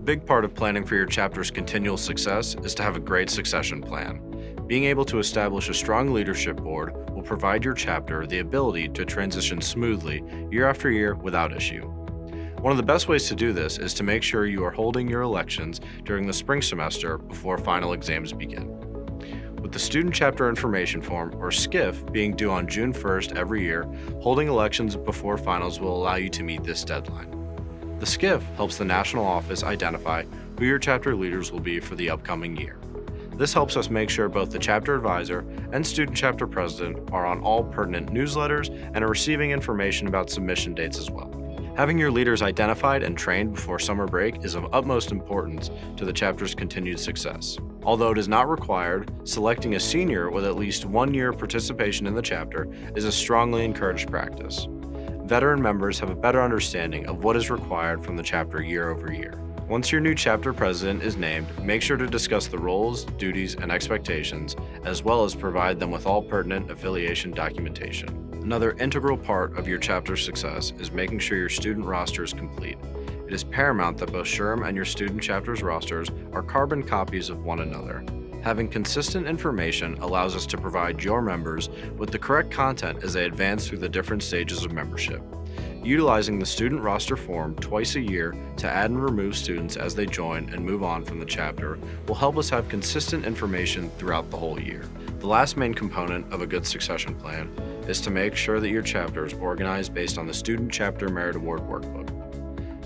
big part of planning for your chapter's continual success is to have a great succession plan. Being able to establish a strong leadership board will provide your chapter the ability to transition smoothly year after year without issue. One of the best ways to do this is to make sure you are holding your elections during the spring semester before final exams begin. With the Student Chapter Information Form, or SCIF, being due on June 1st every year, holding elections before finals will allow you to meet this deadline. The SCIF helps the national office identify who your chapter leaders will be for the upcoming year. This helps us make sure both the chapter advisor and student chapter president are on all pertinent newsletters and are receiving information about submission dates as well. Having your leaders identified and trained before summer break is of utmost importance to the chapter's continued success. Although it is not required, selecting a senior with at least 1 year participation in the chapter is a strongly encouraged practice. Veteran members have a better understanding of what is required from the chapter year over year. Once your new chapter president is named, make sure to discuss the roles, duties, and expectations, as well as provide them with all pertinent affiliation documentation. Another integral part of your chapter's success is making sure your student roster is complete. It is paramount that both SHRM and your student chapter's rosters are carbon copies of one another. Having consistent information allows us to provide your members with the correct content as they advance through the different stages of membership. Utilizing the student roster form twice a year to add and remove students as they join and move on from the chapter will help us have consistent information throughout the whole year. The last main component of a good succession plan is to make sure that your chapter is organized based on the Student Chapter Merit Award Workbook.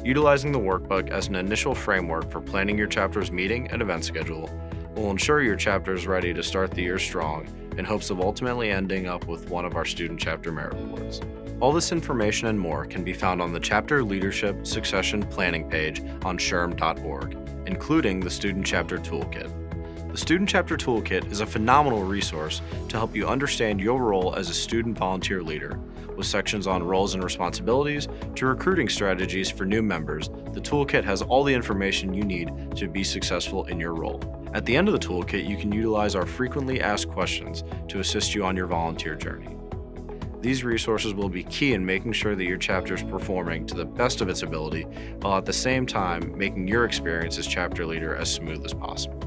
Utilizing the workbook as an initial framework for planning your chapter's meeting and event schedule will ensure your chapter is ready to start the year strong in hopes of ultimately ending up with one of our Student Chapter Merit Awards. All this information and more can be found on the Chapter Leadership Succession Planning page on SHRM.org, including the Student Chapter Toolkit. The Student Chapter Toolkit is a phenomenal resource to help you understand your role as a student volunteer leader. With sections on roles and responsibilities to recruiting strategies for new members, the toolkit has all the information you need to be successful in your role. At the end of the toolkit, you can utilize our frequently asked questions to assist you on your volunteer journey. These resources will be key in making sure that your chapter is performing to the best of its ability, while at the same time making your experience as chapter leader as smooth as possible.